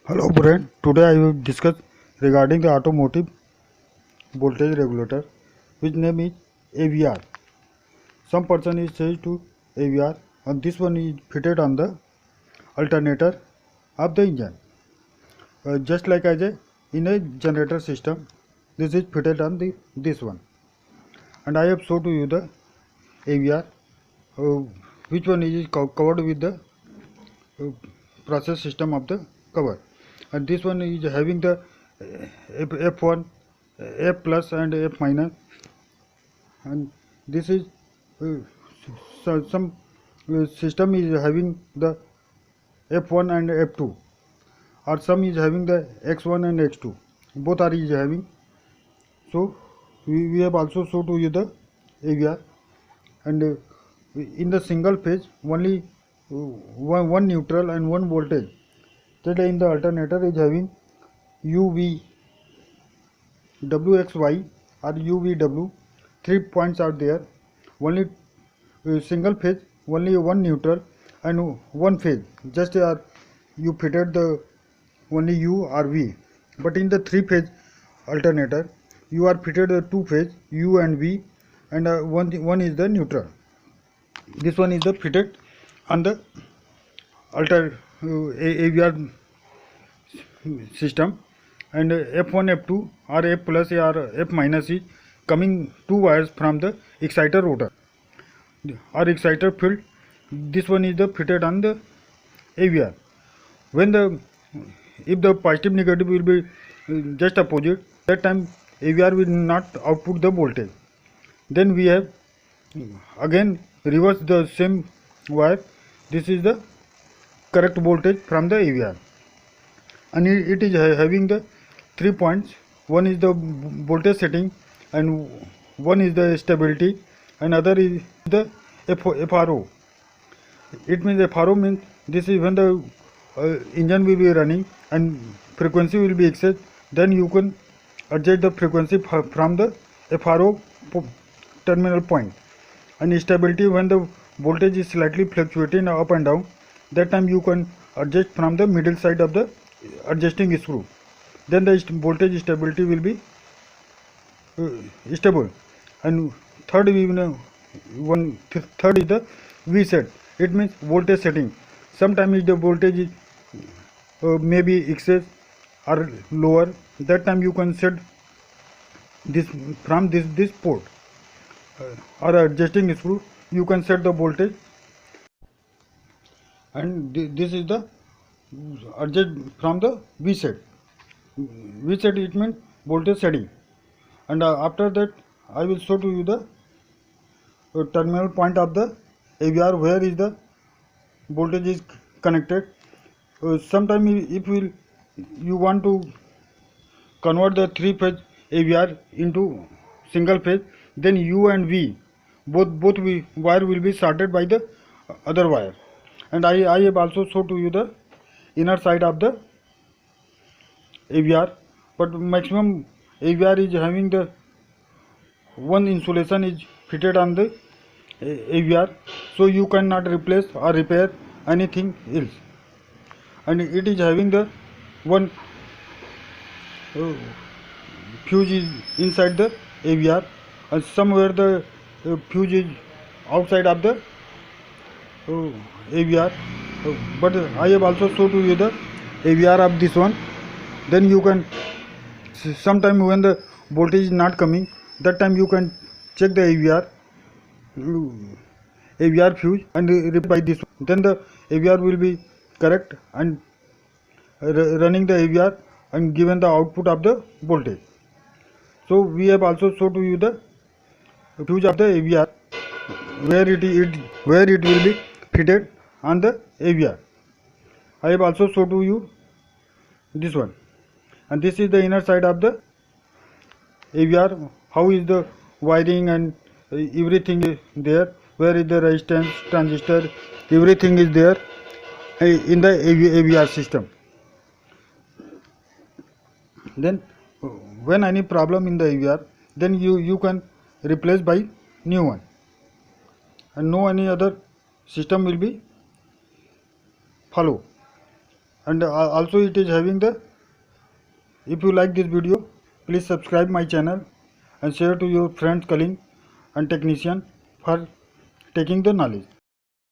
Hello friend, today I will discuss regarding the automotive voltage regulator which name is AVR. Some person is said to AVR and this one is fitted on the alternator of the engine. Just like as in a generator system, this is fitted on this one. And I have shown to you the AVR uh, which one is covered with the process system of the cover. And this one is having the F1, F plus and F minus, and this is some system is having the F1 and F2, or some is having the X1 and X2, both are is having. So we have also shown to you the AVR, and in the single phase only one neutral and one voltage. Today in the alternator is having UV, WXY or UVW, 3 points are there. Only single phase, only one neutral and one phase. Just you fitted the only U or V. But in the 3-phase alternator, you are fitted the 2 phase U and V, and one is the neutral. This one is the fitted on the AVR system, and F1, F2 or F plus or F minus is coming 2 wires from the exciter rotor or exciter field. This one is the fitted on the AVR. When if the positive negative will be just opposite, that time AVR will not output the voltage. Then we have again reverse the same wire. This is the correct voltage from the AVR, and it is having the 3 points. One is the voltage setting, and one is the stability, and other is the FRO. It means FRO means this is when the engine will be running and frequency will be excess, then you can adjust the frequency from the FRO terminal point. And stability, when the voltage is slightly fluctuating up and down, that time you can adjust from the middle side of the adjusting screw. Then the voltage stability will be stable. And third is the V set. It means voltage setting. Sometimes the voltage is may be excess or lower. That time you can set this from this port or adjusting screw. You can set the voltage, and this is the adjust from the V set. V set it means voltage setting. And after that I will show to you the terminal point of the AVR where is the voltage is connected. Sometimes if you want to convert the 3-phase AVR into single phase, then U and V both wire will be shorted by the other wire. And I have also shown to you the inner side of the AVR, but maximum AVR is having the one insulation is fitted on the AVR, so you cannot replace or repair anything else. And it is having the one fuse is inside the AVR, and somewhere the fuse is outside of the AVR. But I have also shown to you the AVR of this one. Then you can sometime when the voltage is not coming, that time you can check the AVR fuse and replace this one. Then the AVR will be correct and running the AVR and given the output of the voltage. So we have also shown to you the fuse of the AVR where it will be fitted on the AVR. I have also shown to you this one, and this is the inner side of the AVR. How is the wiring and everything is there, where is the resistance, transistor, everything is there in the AVR system. Then when any problem in the AVR, then you can replace by new one, and no any other system will be follow. and also it is having the, if you like this video, please subscribe my channel and share to your friends, colleague and technician for taking the knowledge.